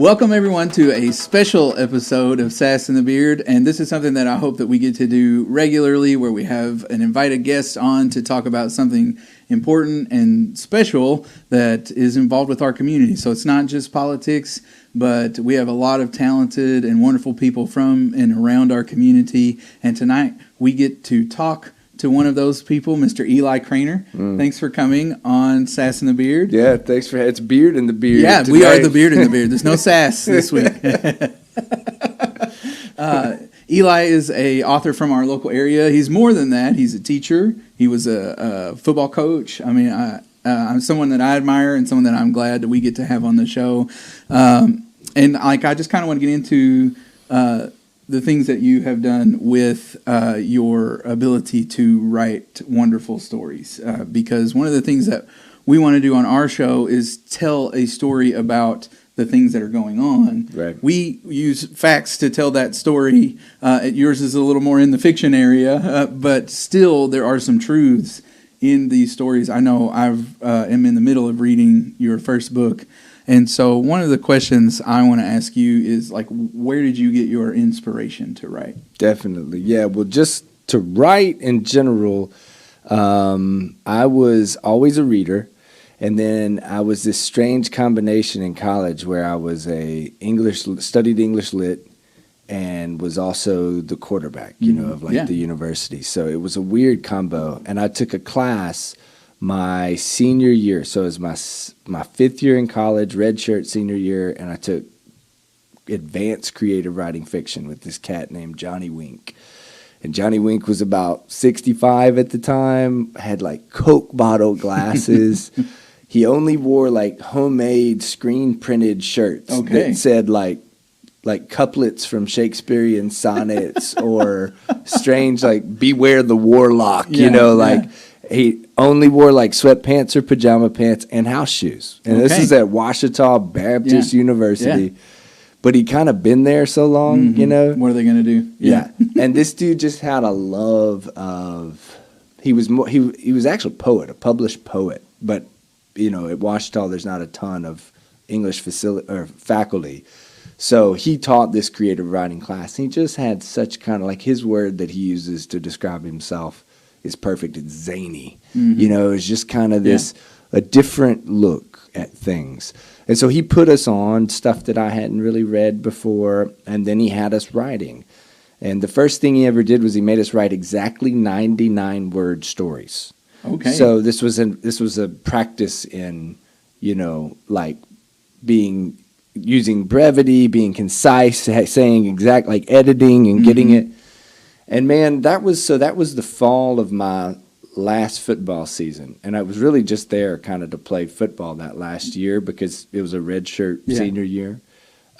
Welcome everyone to a special episode of Sass and the Beard, and this is something that I hope that we get to do regularly, where we have an invited guest on to talk about something important and special that is involved with our community. So it's not just politics, but we have a lot of talented and wonderful people from and around our community, and tonight we get to talk to one of those people, Mr. Eli Cranor. Thanks for coming on Sass and the Beard. Yeah, thanks for it's Beard and the Beard. Yeah, tonight. We are the Beard and the Beard. There's no sass this week. Eli is a author from our local area. He's more than that. He's a teacher. He was a football coach. I mean, I'm someone that I admire and someone that I'm glad that we get to have on the show. And I just kind of want to get into the things that you have done with your ability to write wonderful stories. Because one of the things that we want to do on our show is tell a story about the things that are going on. Right. We use facts to tell that story. Yours is a little more in the fiction area, but still there are some truths in these stories. I know I am in the middle of reading your first book. And so one of the questions I want to ask you is, where did you get your inspiration to write? Definitely. Yeah, well, just to write in general, I was always a reader. And then I was this strange combination in college where I was studied English lit and was also the quarterback, of the university. So it was a weird combo. And I took a class my senior year. So it was my fifth year in college, redshirt senior year, and I took advanced creative writing fiction with this cat named Johnny Wink. And Johnny Wink was about 65 at the time, had Coke bottle glasses. He only wore homemade screen printed shirts that said couplets from Shakespearean sonnets or strange beware the warlock, He only wore sweatpants or pajama pants and house shoes. And this is at Ouachita Baptist University. Yeah. But he kind of been there so long, What are they going to do? Yeah. And this dude just had a love of, he was actually a published poet. But, at Ouachita there's not a ton of English faculty. So he taught this creative writing class. He just had such kind of his word that he uses to describe himself is perfect. It's zany. It's just kind of a different look at things. And so he put us on stuff that I hadn't really read before, and then he had us writing. And the first thing he ever did was he made us write exactly 99-word stories. Okay. So this was a practice in, using brevity, being concise, saying exact, editing and getting it. And man, that was the fall of my last football season. And I was really just there kind of to play football that last year because it was a redshirt senior year.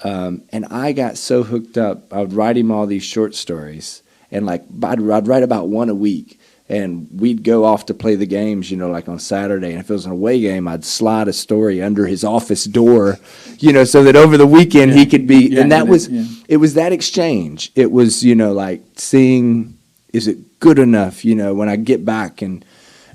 And I got so hooked up. I would write him all these short stories. And I'd write about one a week. And we'd go off to play the games, on Saturday. And if it was an away game, I'd slide a story under his office door, so that over the weekend he could be. And it was that exchange. It was, seeing, is it good enough, when I get back. And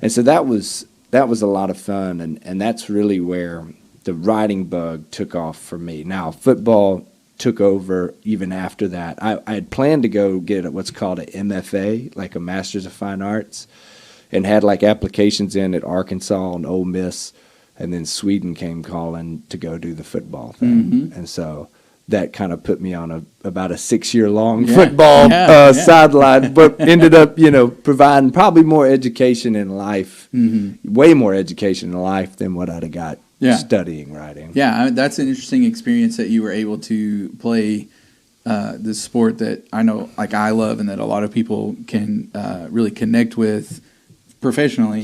so that was a lot of fun. And that's really where the writing bug took off for me. Now, football took over even after that. I had planned to go get what's called an MFA, a Master's of Fine Arts, and had applications in at Arkansas and Ole Miss, and then Sweden came calling to go do the football thing. And so that kind of put me on about a 6-year-long football sideline, but ended up, providing probably more education in life, way more education in life than what I'd have got studying writing. Yeah, that's an interesting experience that you were able to play this sport that I know, I love, and that a lot of people can really connect with professionally,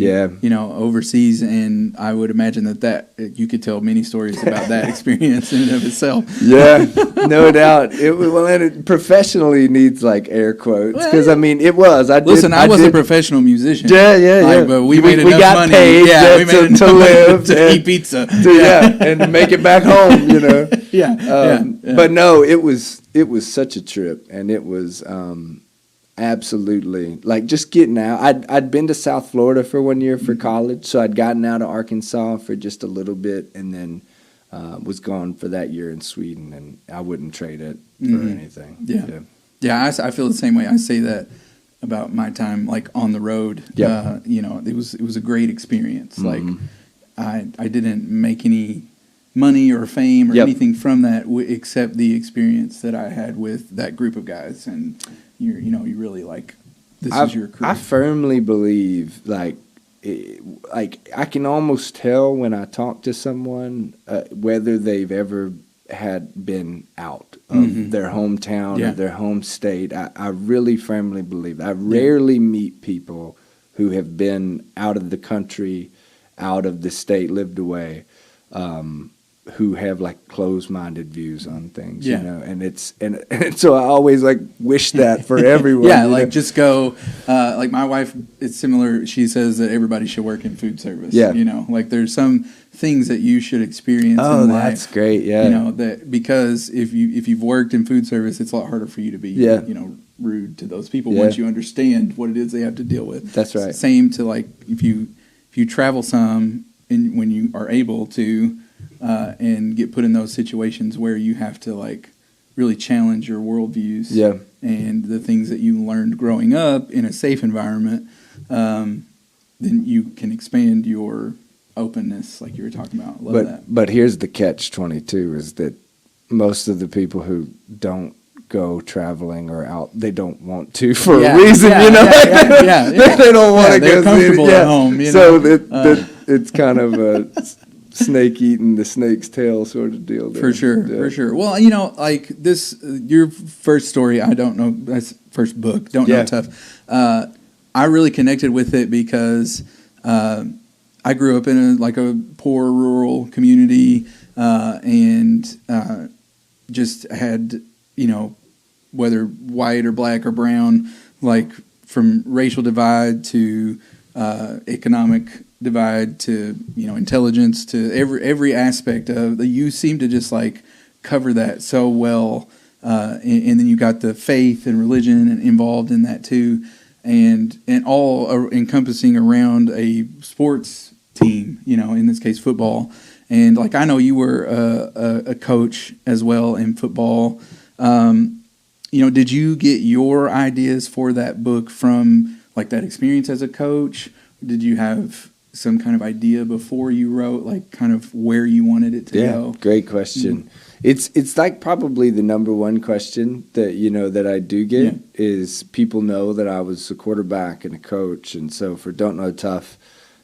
overseas. And I would imagine that you could tell many stories about that experience in and of itself. Yeah, no doubt. It professionally needs air quotes because it was. I was a professional musician. Yeah. But we made enough got money. Paid we made enough to live to eat pizza. And to make it back home. Yeah. But no, it was such a trip, and it was. Absolutely. Just getting out. I'd been to South Florida for 1 year for college, so I'd gotten out of Arkansas for just a little bit, and then was gone for that year in Sweden, and I wouldn't trade it for anything. Yeah. I feel the same way. I say that about my time, like on the road. Yep. It was a great experience. Like I didn't make any money or fame or anything from that, except the experience that I had with that group of guys. And you really like, this is your career. I firmly believe like I can almost tell when I talk to someone whether they've ever had been out of their hometown or their home state. I really firmly believe that. I rarely meet people who have been out of the country, out of the state, lived away, who have like closed-minded views on things, and so I always like wish that for everyone. Just go. Like my wife, it's similar. She says that everybody should work in food service. Like there's some things that you should experience. Oh, in life, that's great. Yeah, that because if you've worked in food service, it's a lot harder for you to be rude to those people once you understand what it is they have to deal with. That's right. Same to like if you travel some and when you are able to. And get put in those situations where you have to like really challenge your worldviews and the things that you learned growing up in a safe environment, then you can expand your openness like you were talking about. Love that. But here's the catch-22 is that most of the people who don't go traveling or out, they don't want to for a reason, They don't want to go. They're comfortable at home, So it's kind of a snake eating the snake's tail sort of deal there. For sure. Well, like this, your first story, I don't know, that's first book, Don't Know Tough. I really connected with it because I grew up in a poor rural community and just had, whether white or black or brown, like from racial divide to economic divide to intelligence to every aspect of you seem to just like cover that so well, and then you got the faith and religion and involved in that too, and all encompassing around a sports team, in this case football. And like I know you were a coach as well in football. Did you get your ideas for that book from like that experience as a coach? Did you have some kind of idea before you wrote, like kind of where you wanted it to go? Great question. It's like probably the number one question that that I do get is people know that I was a quarterback and a coach, and so for Don't Know Tough,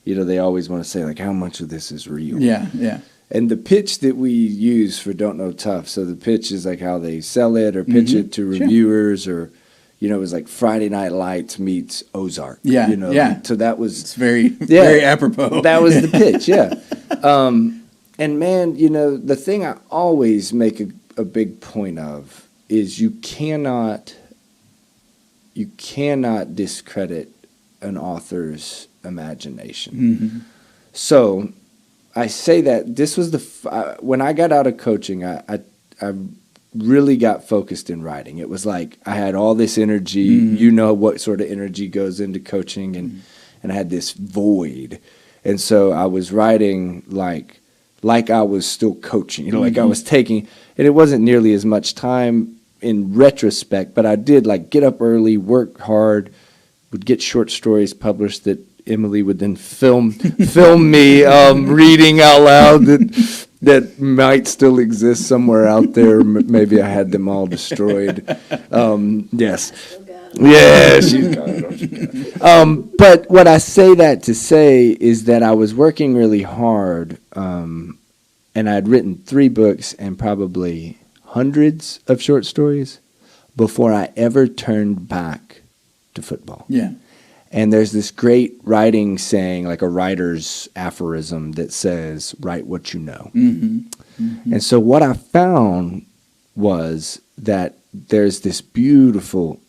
they always want to say like how much of this is real. Yeah. And the pitch that we use for Don't Know Tough, so the pitch is like how they sell it or pitch it to reviewers or. It was like Friday Night Lights meets Ozark. So that was... It's very apropos. That was the pitch, and man, the thing I always make a big point of is you cannot discredit an author's imagination. So I say that this was when I got out of coaching, I really got focused in writing. It was like I had all this energy, what sort of energy goes into coaching, and I had this void. And so I was writing like I was still coaching, like I was taking, and it wasn't nearly as much time in retrospect, but I did like get up early, work hard, would get short stories published that Emily would then film me reading out loud that might still exist somewhere out there. Maybe I had them all destroyed. Yes. Yeah, she's got it. But what I say that to say is that I was working really hard, and I'd written 3 books and probably hundreds of short stories before I ever turned back to football. Yeah. And there's this great writing saying, like a writer's aphorism that says, write what you know. And so what I found was that there's this beautiful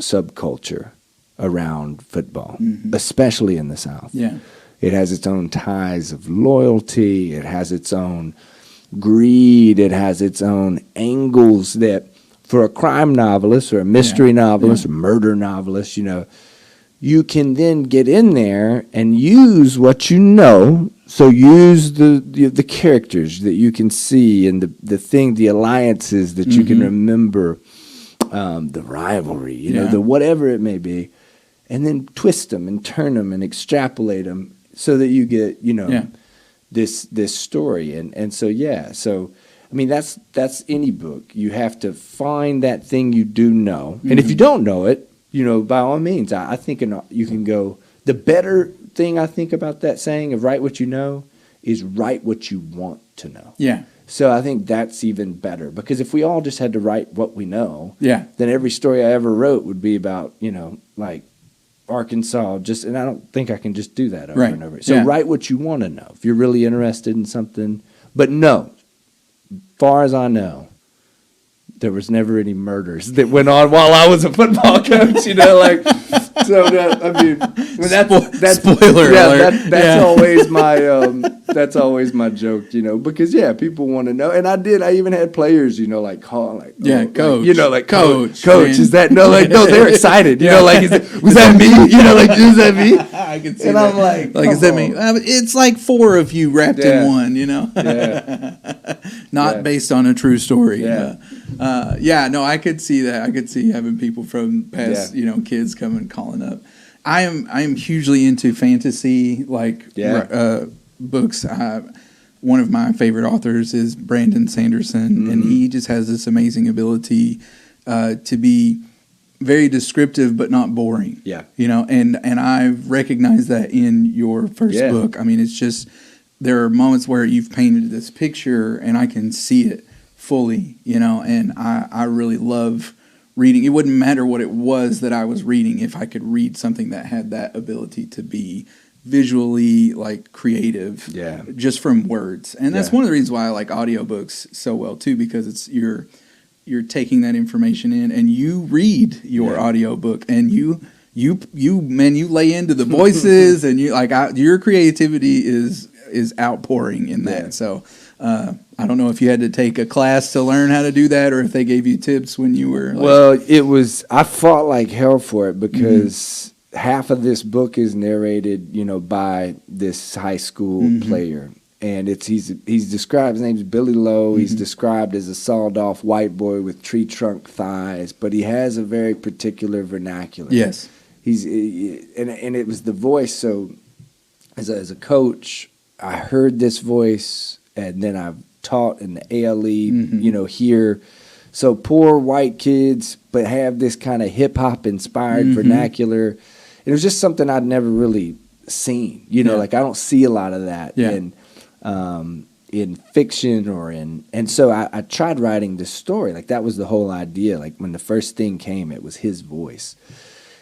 subculture around football, especially in the South. Yeah. It has its own ties of loyalty. It has its own greed. It has its own angles that for a crime novelist or a mystery novelist or murder novelist, you can then get in there and use what you know So use the characters that you can see and the alliances that you can remember, the rivalry, you know, the whatever it may be, and then twist them and turn them and extrapolate them so that you get, you know, this story. And so, so, I mean, that's any book. You have to find that thing you do know. And if you don't know it, you know, by all means, I think you can go, the better thing I think about that saying of write what you know is write what you want to know. Yeah. So I think that's even better, because if we all just had to write what we know, then every story I ever wrote would be about, you know, like Arkansas, and I don't think I can just do that over and over. So write what you want to know if you're really interested in something. But no, far as I know, there was never any murders that went on while I was a football coach, you know, like, so that, I mean, that's spoiler alert. That's always my joke, you know, because people want to know. And I even had players, you know, like calling, like, coach, like, you know, like coach, is that, no, they're excited, you know, like, was that me? You know, like, is that me? I can see and that. I'm like, is that me? It's like 4 of you wrapped in one, you know, not based on a true story. No, I could see that. I could see having people from past, you know, kids coming calling up. I am hugely into fantasy, like books. One of my favorite authors is Brandon Sanderson, and he just has this amazing ability to be very descriptive but not boring. Yeah, you know, and I've recognized that in your first book. I mean, it's just there are moments where you've painted this picture, and I can see it fully, you know, and I really love reading. It wouldn't matter what it was that I was reading if I could read something that had that ability to be visually like creative, just from words. And that's one of the reasons why I like audiobooks so well too, because it's you're taking that information in and you read your audiobook and you lay into the voices and you like your creativity is outpouring in that. So I don't know if you had to take a class to learn how to do that or if they gave you tips when you were I fought like hell for it because half of this book is narrated, you know, by this high school player. And he's described, his name's Billy Lowe. He's described as a sawed off white boy with tree trunk thighs, but he has a very particular vernacular. Yes. And it was the voice. So as a coach, I heard this voice, and then I've taught in the ALE, you know, here. So poor white kids, but have this kind of hip hop inspired vernacular. It was just something I'd never really seen. You know, like I don't see a lot of that in fiction or and so I tried writing this story. Like that was the whole idea. Like when the first thing came, it was his voice.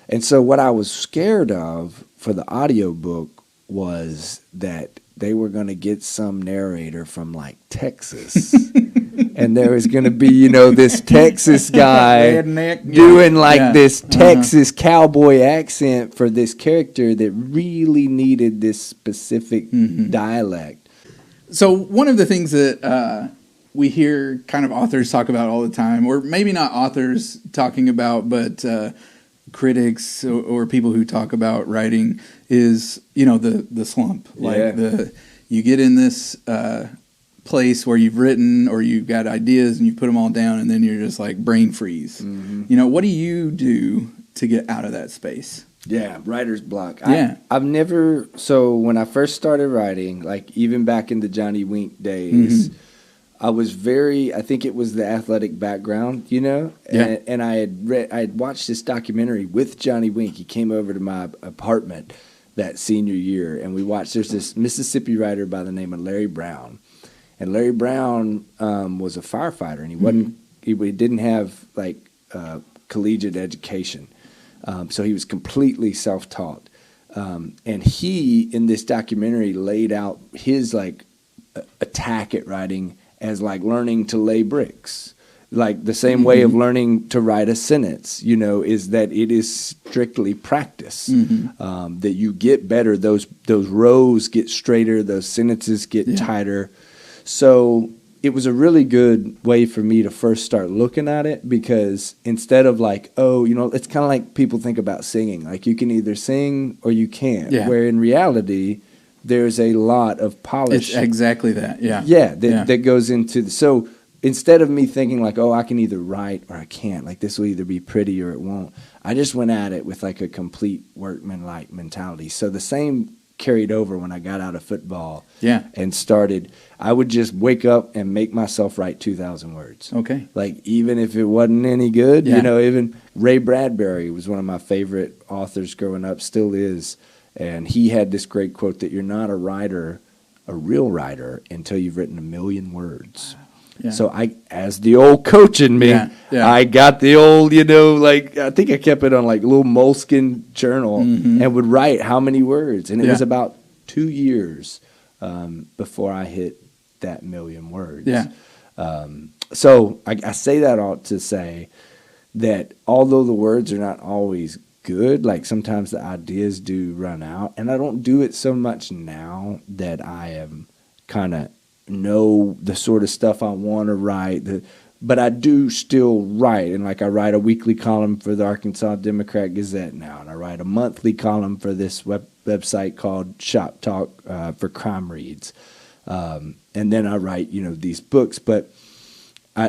And so what I was scared of for the audiobook was that they were going to get some narrator from like Texas. And there was going to be, you know, this Texas guy redneck, doing like this Texas cowboy accent for this character that really needed this specific dialect. So one of the things that we hear kind of authors talk about all the time, or maybe not authors talking about, but critics or people who talk about writing is, you know, the slump. Like you get in this place where you've written or you've got ideas and you put them all down and then you're just like brain freeze. You know, what do you do to get out of that space? Yeah, writer's block. I've never, so when I first started writing, like even back in the Johnny Wink days, I was I think it was the athletic background, you know? And I had watched this documentary with Johnny Wink. He came over to my apartment that senior year and we watched, there's this Mississippi writer by the name of Larry Brown. And Larry Brown was a firefighter, and he didn't have like collegiate education, so he was completely self-taught. And he, in this documentary, laid out his like attack at writing as like learning to lay bricks, like the same way of learning to write a sentence. You know, is that it is strictly practice. That you get better, those rows get straighter, those sentences get tighter. So it was a really good way for me to first start looking at it because instead of like, oh, you know, it's kind of like people think about singing. Like you can either sing or you can't. Where in reality, there's a lot of polish. It's exactly that. Yeah. That goes into so instead of me thinking like, oh, I can either write or I can't, like this will either be pretty or it won't, I just went at it with like a complete workman-like mentality. So the same carried over when I got out of football and started. I would just wake up and make myself write 2,000 words. Okay. Like even if it wasn't any good, even Ray Bradbury was one of my favorite authors growing up, still is. And he had this great quote that you're not a writer, a real writer, until you've written 1,000,000 words. Yeah. So as the old coach in me, I got the old, I think I kept it on like little moleskin journal and would write how many words. And it was about 2 years before I hit that 1,000,000 words. Yeah. So I say that all to say that although the words are not always good, like sometimes the ideas do run out. And I don't do it so much now that I am kind of know the sort of stuff I want to write, but I do still write. And like I write a weekly column for the Arkansas Democrat Gazette now, and I write a monthly column for this website called Shop Talk for crime reads. And then I write, these books, but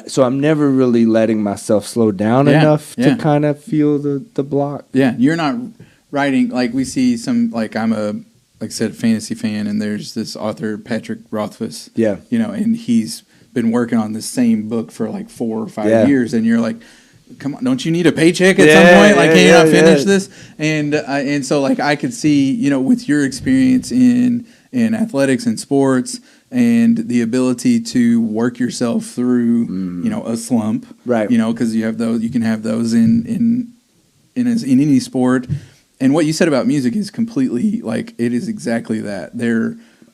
so I'm never really letting myself slow down enough to kind of feel the block. Yeah, you're not writing like we see some, like like I said, fantasy fan, and there's this author, Patrick Rothfuss. Yeah. And he's been working on the same book for like 4 or 5 years, and you're like, come on, don't you need a paycheck at some point? Like, can you not finish this? And so like I could see, with your experience in athletics and sports and the ability to work yourself through, a slump, right? Because you have those, you can have those in any sport. And what you said about music is completely, like, it is exactly that.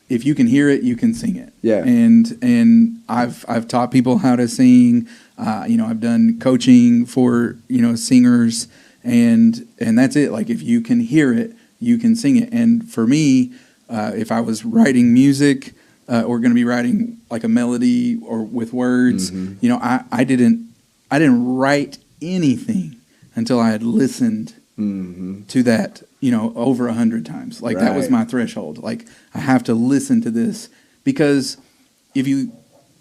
If you can hear it, you can sing it. Yeah. And I've taught people how to sing. I've done coaching for, singers, and that's it. Like, if you can hear it, you can sing it. And for me, if I was writing music or going to be writing like a melody or with words, I didn't write anything until I had listened to that, over 100 times. Like that was my threshold. Like I have to listen to this, because if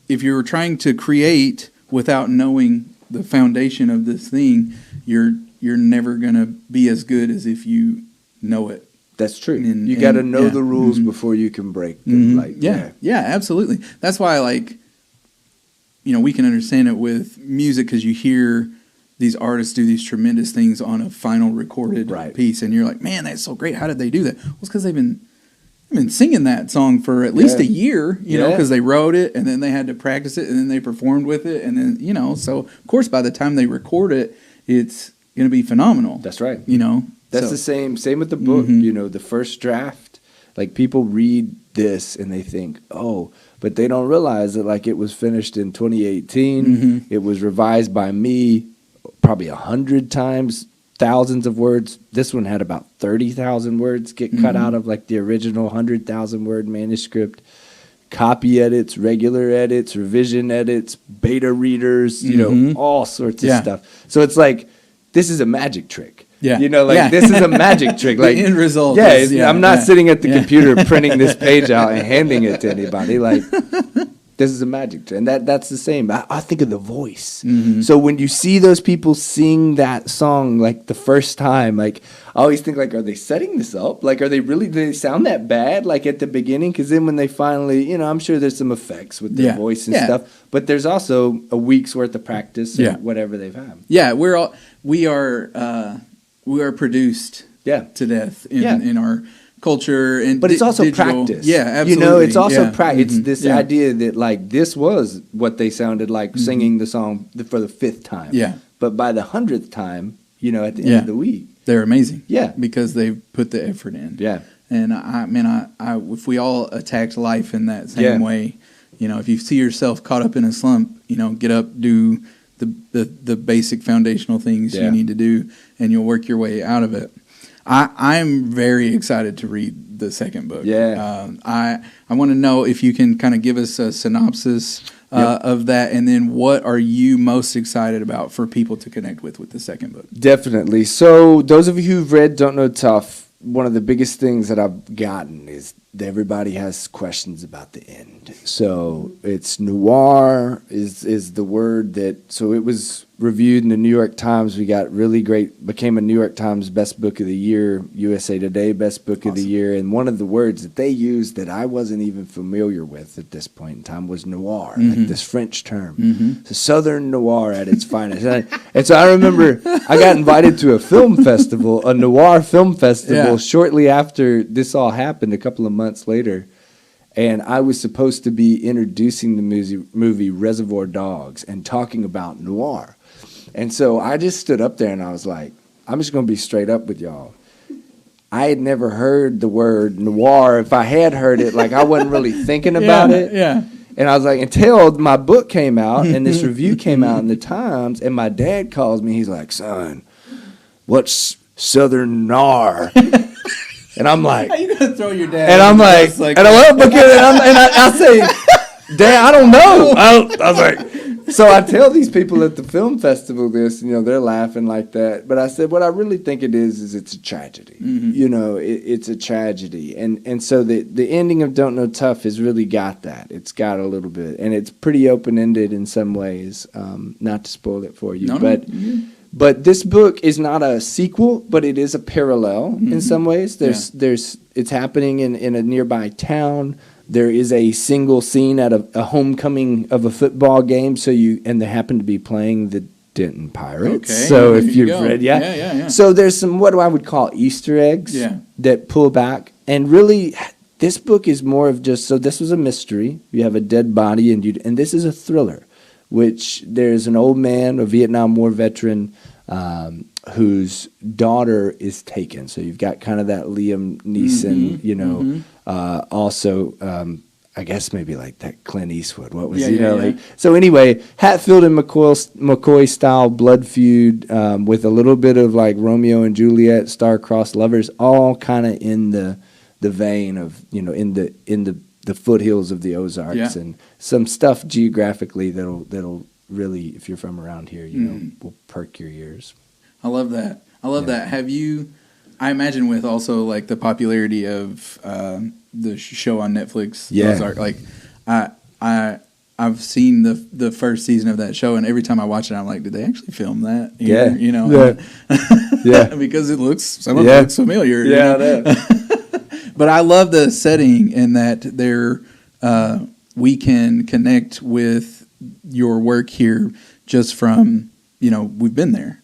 you're trying to create without knowing the foundation of this thing, you're never gonna be as good as if you know it. That's true. You got to know the rules before you can break them. Like absolutely. That's why, like, we can understand it with music, because you hear these artists do these tremendous things on a final recorded piece, and you're like, man, that's so great. How did they do that? Well, it's because they've been singing that song for at least a year, because they wrote it, and then they had to practice it, and then they performed with it, and then, so of course by the time they record it, it's going to be phenomenal. That's right. That's the same with the book. The first draft, like people read this and they think, oh, but they don't realize that like it was finished in 2018. It was revised by me probably 100 times, thousands of words. This one had about 30,000 words get cut out of like the original 100,000 word manuscript. Copy edits, regular edits, revision edits, beta readers, all sorts of stuff. So it's like, this is a magic trick. Yeah. This is a magic trick. Like the end result. I'm not sitting at the computer printing this page out and handing it to anybody. Like, this is a magic trick. And that's the same. I think of the voice. So when you see those people sing that song, like the first time, like I always think like, are they setting this up? Like, do they sound that bad? Like at the beginning? Because then when they finally, I'm sure there's some effects with their voice and stuff, but there's also a week's worth of practice or whatever they've had. Yeah. We are produced to death in our culture, but it's also digital. practice. Yeah, absolutely. It's also practice. It's this idea that like this was what they sounded like singing the song for the 5th time. Yeah, but by the 100th time, at the end of the week, they're amazing. Yeah, because they put the effort in. Yeah, and I if we all attacked life in that same way, if you see yourself caught up in a slump, get up, do the basic foundational things you need to do, and you'll work your way out of it. I'm very excited to read the second book. Yeah. I want to know if you can kind of give us a synopsis of that, and then what are you most excited about for people to connect with the second book? Definitely. So those of you who've read Don't Know Tough, one of the biggest things that I've gotten is everybody has questions about the end. So it's noir is the word that, so it was reviewed in the New York Times. We got really great, became a New York Times Best Book of the Year, USA Today Best Book of the Year. And one of the words that they used that I wasn't even familiar with at this point in time was noir, like this French term. It's a Southern noir at its finest. And so I remember I got invited to a film festival, a noir film festival, shortly after this all happened, a couple of months later. And I was supposed to be introducing the movie Reservoir Dogs and talking about noir. And so I just stood up there and I was like, I'm just going to be straight up with y'all. I had never heard the word noir. If I had heard it, like I wasn't really thinking about it. Yeah. And I was like, until my book came out and this review came out in the Times, and my dad calls me, he's like, son, what's Southern noir? And I'm like, how you gonna throw your dad? And I'm like, and I say, Dad, I don't know. I was like, so I tell these people at the film festival this, they're laughing like that. But I said, what I really think it is it's a tragedy. It's a tragedy. And so the ending of Don't Know Tough has really got that. It's got a little bit, and it's pretty open-ended in some ways, not to spoil it for you. But this book is not a sequel, but it is a parallel in some ways. It's happening in a nearby town. There is a single scene at a homecoming of a football game. And they happen to be playing the Denton Pirates. Okay. So if you've read, So there's some what I would call Easter eggs that pull back. And really, this book is more of just, so this was a mystery. You have a dead body, and this is a thriller, which there's an old man, a Vietnam War veteran, whose daughter is taken. So you've got kind of that Liam Neeson, also, I guess maybe like that Clint Eastwood. What was like? So anyway, Hatfield and McCoy style blood feud with a little bit of like Romeo and Juliet, star-crossed lovers, all kind of in the vein of in the foothills of the Ozarks, and some stuff geographically that'll really, if you're from around here, will perk your ears. I love that. That. Have you? I imagine with also like the popularity of the show on Netflix, Ozark. Like, I've seen the first season of that show, and every time I watch it, I'm like, did they actually film that? Here? Because it looks looks familiar. But I love the setting in that we can connect with your work here just from. We've been there.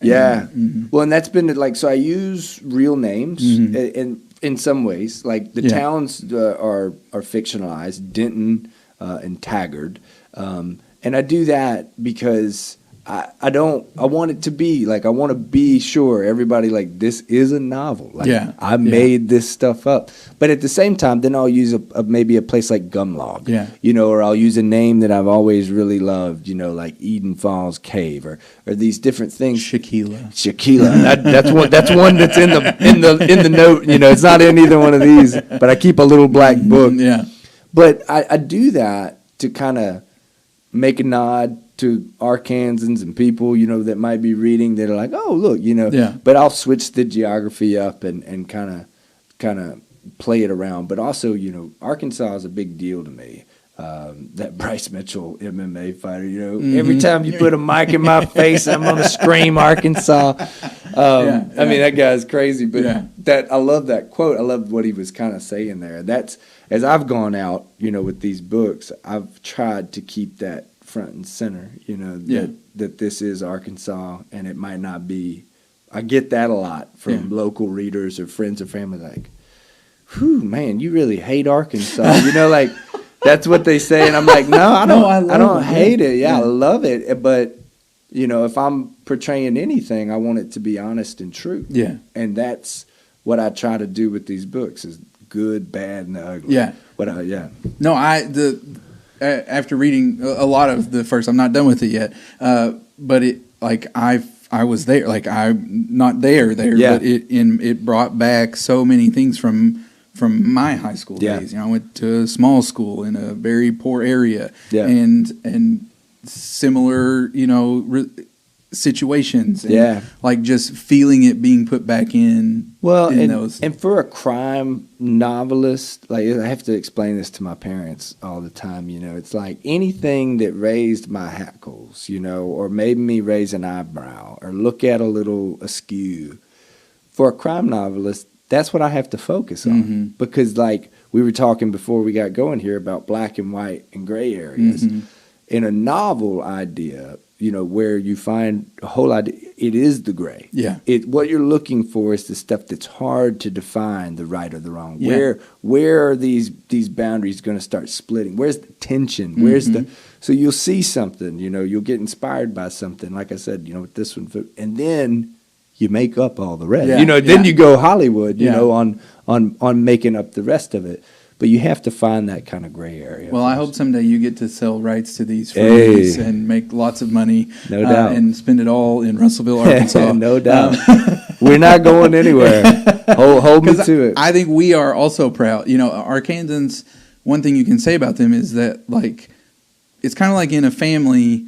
Well, and that's been like, so I use real names in some ways, like the towns are fictionalized, Denton and Taggart, and I do that because I want it to be like, I want to be sure everybody like this is a novel. Like I made this stuff up, but at the same time, then I'll use maybe a place like Gumlog, or I'll use a name that I've always really loved, like Eden Falls Cave or these different things. Shaquilla. That's one that's in the note. It's not in either one of these, but I keep a little black book. But I do that to kind of make a nod to Arkansans and people, that might be reading that are like, oh, look, but I'll switch the geography up and kind of play it around. But also, Arkansas is a big deal to me. That Bryce Mitchell MMA fighter, every time you put a mic in my face, I'm going to scream Arkansas. I mean, that guy's crazy, but I love that quote. I love what he was kind of saying there. That's, as I've gone out, with these books, I've tried to keep that front and center, that this is Arkansas, and it might not be. I get that a lot from local readers or friends or family, like, whew, man, you really hate Arkansas. Like, that's what they say, and I'm like, no, I don't hate it. I love it, but if I'm portraying anything, I want it to be honest and true. And that's what I try to do with these books: is good, bad, and the ugly. No, after reading a lot of the first, I'm not done with it yet. But it, like, I was there, like, I'm not there, but it brought back so many things from my high school days. I went to a small school in a very poor area, and similar, situations. And, Yeah. like just feeling it being put back in. Well, in and for a crime novelist, like I have to explain this to my parents all the time, it's like anything that raised my hackles, or made me raise an eyebrow or look at a little askew. For a crime novelist, that's what I have to focus on. Mm-hmm. Because like we were talking before we got going here about black and white and gray areas. Mm-hmm. In a novel idea, where you find a whole idea, it is the gray. Yeah. What you're looking for is the stuff that's hard to define, the right or the wrong. Yeah. Where are these boundaries going to start splitting? Where's the tension? Where's so you'll see something, you'll get inspired by something. Like I said, with this one, and then you make up all the rest. Yeah. Then you go Hollywood, Yeah. on making up the rest of it. But you have to find that kind of gray area. Well, I hope someday you get to sell rights to these movies and make lots of money. No doubt. And spend it all in Russellville, Arkansas. No doubt. We're not going anywhere. Hold me to it. I think we are also proud. Arkansans, one thing you can say about them is that, like, it's kind of like in a family,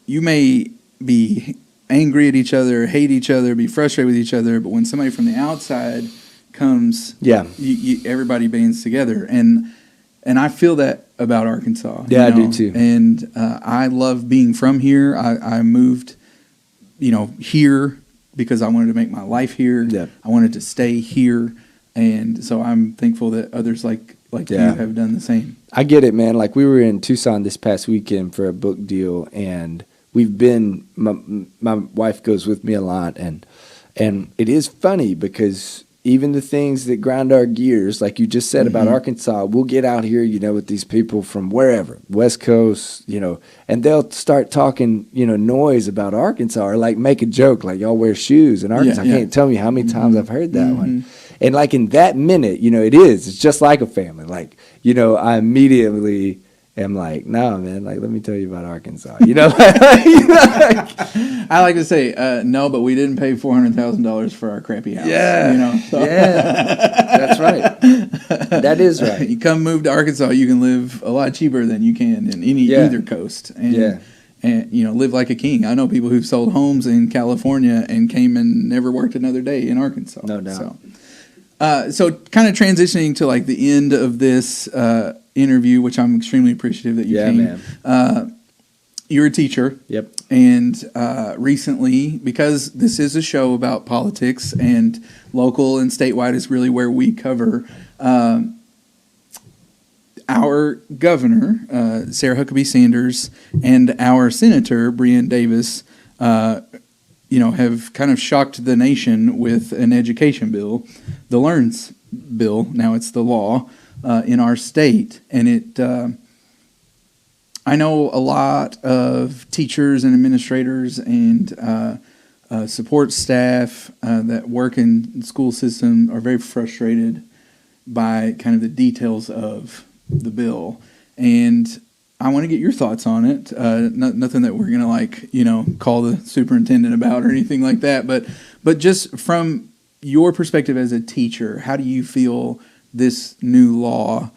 you may be angry at each other, hate each other, be frustrated with each other, but when somebody from the outside comes, everybody bands together, and I feel that about Arkansas. Yeah, I do too. And I love being from here. I moved, here because I wanted to make my life here. Yeah. I wanted to stay here, and so I'm thankful that others like you have done the same. I get it, man. Like we were in Tucson this past weekend for a book deal, and we've been. My wife goes with me a lot, and it is funny because even the things that grind our gears, like you just said about Arkansas, we'll get out here, with these people from wherever, West Coast, and they'll start talking, noise about Arkansas or like make a joke, like y'all wear shoes in Arkansas. I can't tell you how many times I've heard that one. And like in that minute, it's just like a family. Like, I immediately am like, nah, man, like, let me tell you about Arkansas. I like to say, no, but we didn't pay $400,000 for our crappy house. Yeah. That's right. That is right. You come move to Arkansas, you can live a lot cheaper than you can in either coast. And live like a king. I know people who've sold homes in California and came and never worked another day in Arkansas. No doubt. So kind of transitioning to like the end of this interview, which I'm extremely appreciative that you came. Man. You're a teacher. Yep. And recently, because this is a show about politics and local and statewide is really where we cover, our governor, Sarah Huckabee Sanders, and our senator, Breanne Davis, have kind of shocked the nation with an education bill, the LEARNS bill. Now it's the law in our state, and it. I know a lot of teachers and administrators and support staff that work in the school system are very frustrated by kind of the details of the bill, and I want to get your thoughts on it. Nothing that we're gonna call the superintendent about or anything like that, but just from your perspective as a teacher, how do you feel this new law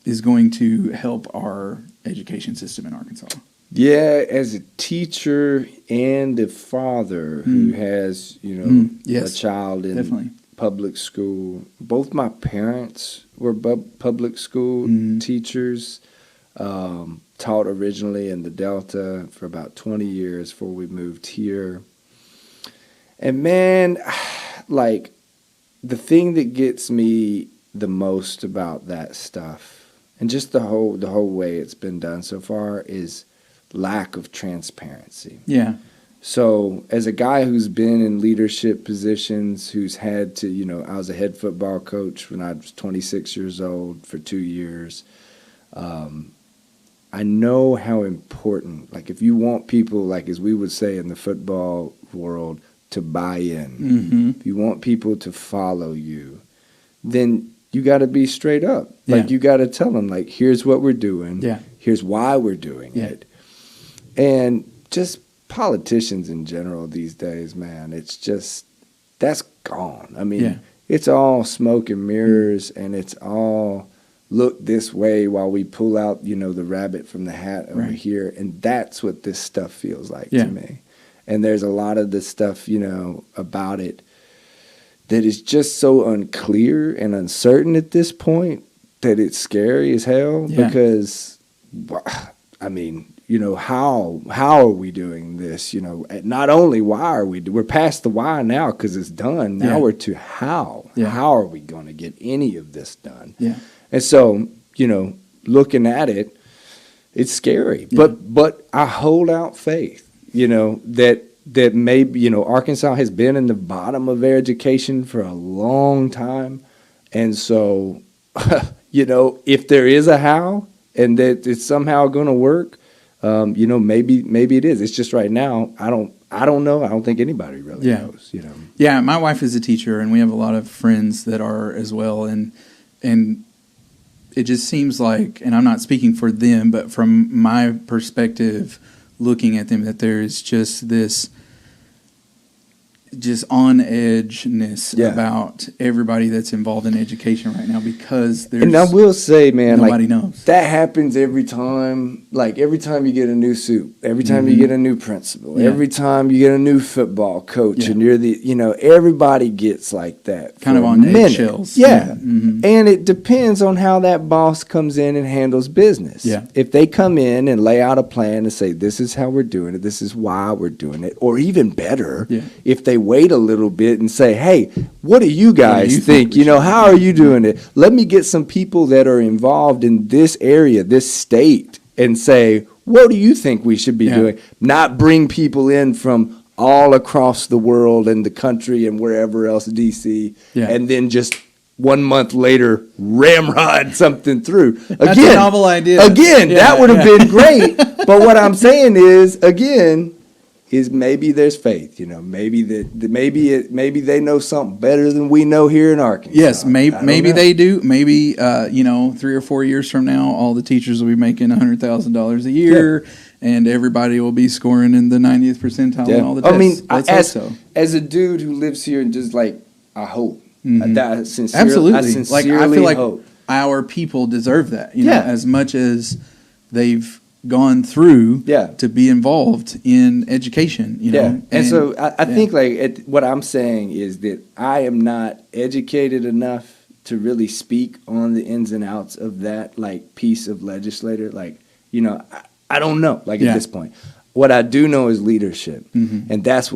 is going to help our education system in Arkansas? Yeah, as a teacher and a father who has a child in public school, both my parents were public school teachers. Taught originally in the Delta for about 20 years before we moved here. And man, like the thing that gets me the most about that stuff and just the whole way it's been done so far is lack of transparency. Yeah. So as a guy who's been in leadership positions, who's had to, I was a head football coach when I was 26 years old for 2 years. I know how important, like if you want people, like as we would say in the football world, to buy in, if you want people to follow you, then you got to be straight up. Like you got to tell them, like, here's what we're doing. Yeah. Here's why we're doing it. And just politicians in general these days, man, it's just, that's gone. I mean, it's all smoke and mirrors and it's all look this way while we pull out, the rabbit from the hat over here. And that's what this stuff feels like to me. And there's a lot of the stuff, about it that is just so unclear and uncertain at this point that it's scary as hell. Yeah. Because, I mean, how are we doing this? Not only why are we're past the why now because it's done. Now we're to how. Yeah. How are we going to get any of this done? Yeah. And so, looking at it, it's scary. Yeah. But I hold out faith, that maybe, Arkansas has been in the bottom of their education for a long time. And so, if there is a how and that it's somehow going to work, maybe it is. It's just right now, I don't know. I don't think anybody really knows, Yeah, my wife is a teacher, and we have a lot of friends that are as well. And it just seems like, and I'm not speaking for them, but from my perspective, looking at them, that there is just this on edgeness about everybody that's involved in education right now, because there's, and I will say, man, nobody knows. That happens every time. Like every time you get a new suit, every time you get a new principal, every time you get a new football coach, and you're everybody gets like that. Kind of on eggshells. Yeah. And it depends on how that boss comes in and handles business. Yeah. If they come in and lay out a plan and say, this is how we're doing it, this is why we're doing it, or even better, if they wait a little bit and say, hey, what do you guys think? How are you doing it? Let me get some people that are involved in this area, this state, and say, what do you think we should be doing? Not bring people in from all across the world and the country and wherever else, D.C., and then just 1 month later ramrod something through. That's a novel idea. That would have been great. But what I'm saying is, maybe there's faith, maybe maybe they know something better than we know here in Arkansas. Yes, maybe they do. Maybe 3 or 4 years from now, all the teachers will be making $100,000 a year, and everybody will be scoring in the 90th percentile in all the tests. I mean, let's hope so. As a dude who lives here and just I hope. Absolutely. I sincerely I feel like hope. Our people deserve that. As much as they've gone through to be involved in education. And so I think what I'm saying is that I am not educated enough to really speak on the ins and outs of that piece of legislator. I don't know at this point. What I do know is leadership, and that's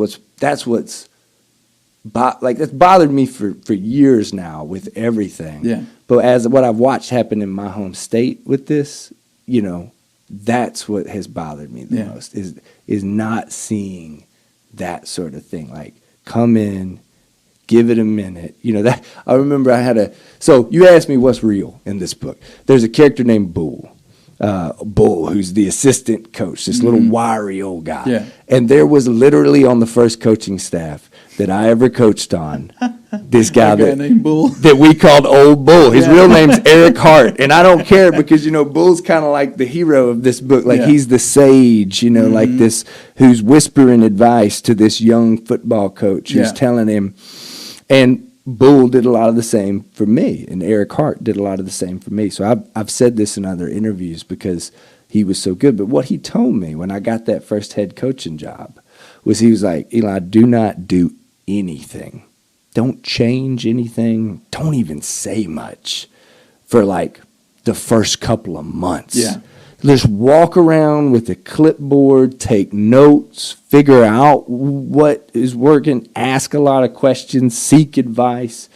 bothered me for years now with everything. Yeah. But as what I've watched happen in my home state with this, that's what has bothered me the most is not seeing that sort of thing. Come in, give it a minute. That I remember so you asked me what's real in this book. There's a character named Bull. Who's the assistant coach, this little wiry old guy. Yeah. And there was literally on the first coaching staff that I ever coached on, this guy named Bull that we called Old Bull. His real name's Eric Hart, and I don't care because Bull's kind of like the hero of this book. He's the sage, like this who's whispering advice to this young football coach who's telling him. And Bull did a lot of the same for me, and Eric Hart did a lot of the same for me. So I've said this in other interviews because he was so good. But what he told me when I got that first head coaching job was he was like, Eli, do not do anything. Don't change anything. Don't even say much for the first couple of months. Yeah. Just walk around with a clipboard, take notes, figure out what is working, ask a lot of questions, seek advice.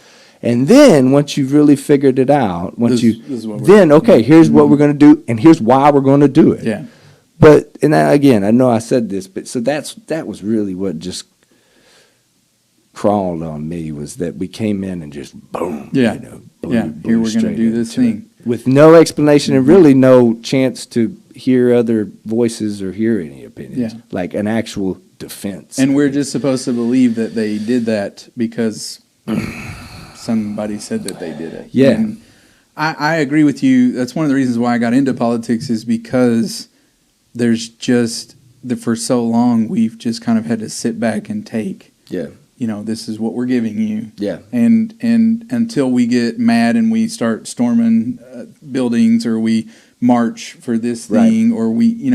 And then once you've really figured it out, here's what we're going to do, and here's why we're going to do it. Yeah. But, and again, I know I said this, but so that was really what just crawled on me, was that we came in and just boom. Yeah. Here we're going to do this thing. With no explanation and really no chance to hear other voices or hear any opinions. Yeah. An actual defense. And we're just supposed to believe that they did that because somebody said that they did it. Yeah. And I agree with you. That's one of the reasons why I got into politics, is because there's just, for so long, we've just kind of had to sit back and take. Yeah. This is what we're giving you. Yeah. And until we get mad and we start storming buildings, or we march for this thing, or we,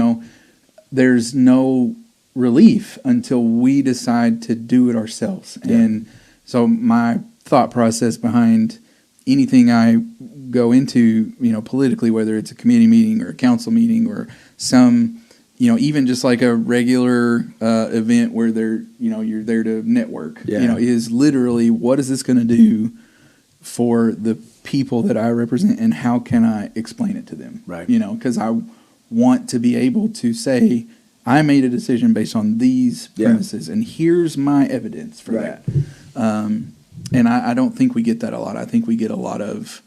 there's no relief until we decide to do it ourselves. Yeah. And so my thought process behind anything I go into, politically, whether it's a committee meeting or a council meeting or some, even just like a regular event where you're there to network, is literally, what is this going to do for the people that I represent, and how can I explain it to them? Right. Because I want to be able to say, I made a decision based on these premises, and here's my evidence for that. And I don't think we get that a lot. I think we get a lot of,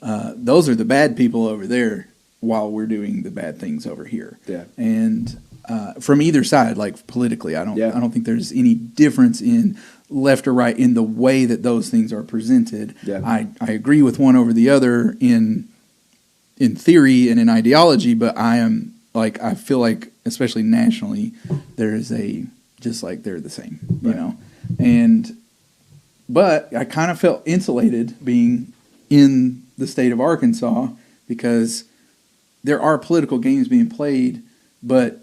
those are the bad people over there while we're doing the bad things over here. Yeah. And from either side, like politically, I don't think there's any difference in left or right in the way that those things are presented. Yeah. I agree with one over the other in theory and in ideology, but I feel like, especially nationally, there is just like they're the same, but I kind of felt insulated being in the state of Arkansas, because there are political games being played, but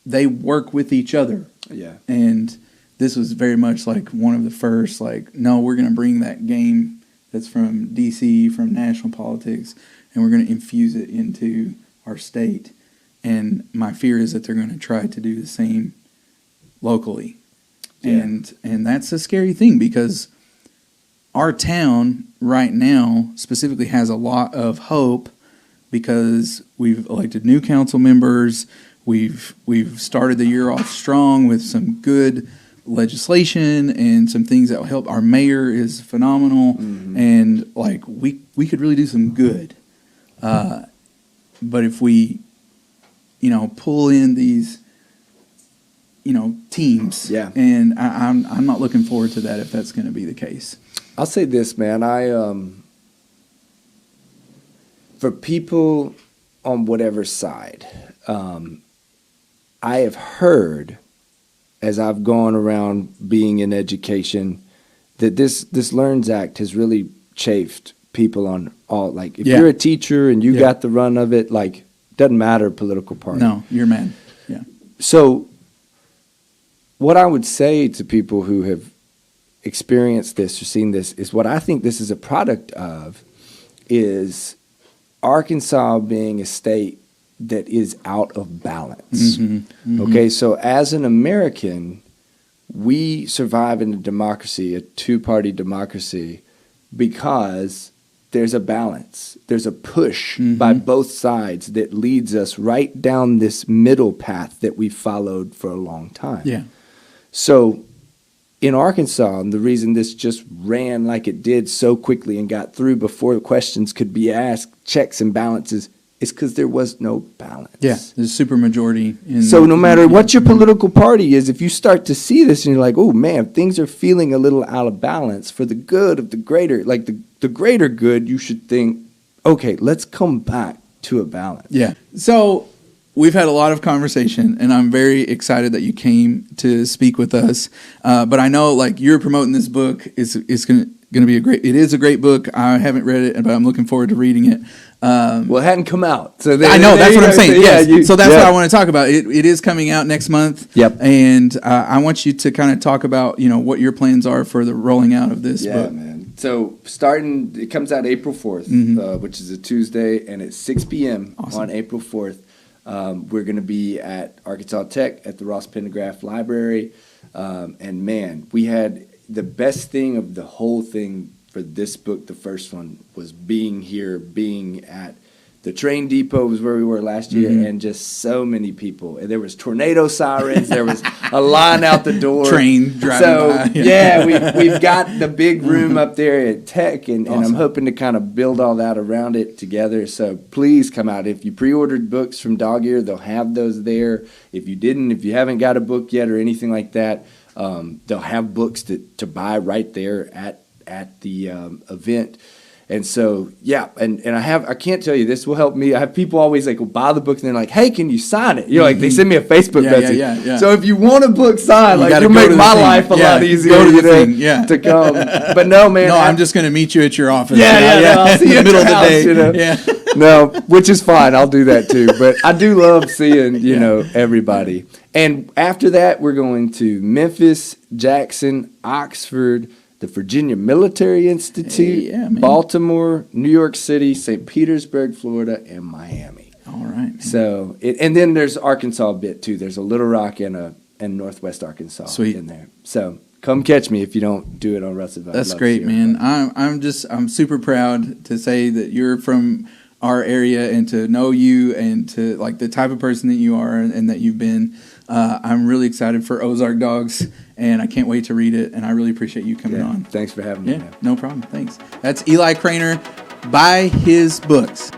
they work with each other. Yeah. And this was very much like one of the first, no, we're going to bring that game that's from D.C., from national politics, and we're going to infuse it into our state. And my fear is that they're going to try to do the same locally. Yeah. And that's a scary thing, because our town right now specifically has a lot of hope, because we've elected new council members. We've started the year off strong with some good legislation and some things that will help. Our mayor is phenomenal, and we could really do some good. But if we, pull in these, teams, and I'm not looking forward to that if that's going to be the case. I'll say this, man. For people on whatever side, I have heard, as I've gone around being in education, that this LEARNS Act has really chafed people on all. Like, if you're a teacher and you got the run of it, doesn't matter political party. No, you're mad. Yeah. So, what I would say to people who have experienced this or seen this is, what I think this is a product of is Arkansas being a state that is out of balance. Okay, so as an American, we survive in a democracy, a two-party democracy, because there's a balance. There's a push by both sides that leads us right down this middle path that we followed for a long time. Yeah. So in Arkansas, and the reason this just ran like it did so quickly and got through before the questions could be asked, checks and balances, is because there was no balance. Yeah, there's a supermajority. So no matter what your political party is, if you start to see this and you're like, oh man, things are feeling a little out of balance, for the good of the greater, the greater good, you should think, okay, let's come back to a balance. Yeah. So we've had a lot of conversation, and I'm very excited that you came to speak with us. But I know, you're promoting this book. It's going to be it is a great book. I haven't read it, but I'm looking forward to reading it. Well, it hadn't come out. So I know, that's what I'm saying. Yes. So that's what I want to talk about. It is coming out next month. Yep. And I want you to kind of talk about, what your plans are for the rolling out of this book. Yeah, man. So it comes out April 4th, which is a Tuesday, and it's 6 p.m. on April 4th. We're going to be at Arkansas Tech at the Ross Pendergraft Library. And man, we had the best thing of the whole thing for this book. The first one was being here, being at the train depot was where we were last year, and just so many people. And there was tornado sirens. There was a line out the door. Train driving by. We've got the big room up there at Tech, and I'm hoping to kind of build all that around it together. So please come out. If you pre-ordered books from Dog Ear, they'll have those there. If you haven't got a book yet or anything like that, they'll have books to buy right there at the event. And so, and I can't tell you, this will help me. I have people always buy the book, and they're like, hey, can you sign it? They send me a Facebook message. Yeah. So if you want a book signed, you'll make my life a lot easier to come. But no, man. No, I'm just going to meet you at your office. No, I'll see you in the middle of the day. No, which is fine. I'll do that too. But I do love seeing, everybody. And after that, we're going to Memphis, Jackson, Oxford, the Virginia Military Institute, Hey, yeah, man. Baltimore, New York City, St. Petersburg, Florida, and Miami. All right. Man. So, and then there's Arkansas a bit too. There's a Little Rock and Northwest Arkansas Sweet. in there. So come catch me if you don't do it on Russellville. That's great, man. I'm super proud to say that you're from our area and to know you and to like the type of person that you are and that you've been. I'm really excited for Ozark Dogs, and I can't wait to read it. And I really appreciate you coming on. Thanks for having me. Yeah, no problem. Thanks. That's Eli Cranor. Buy his books.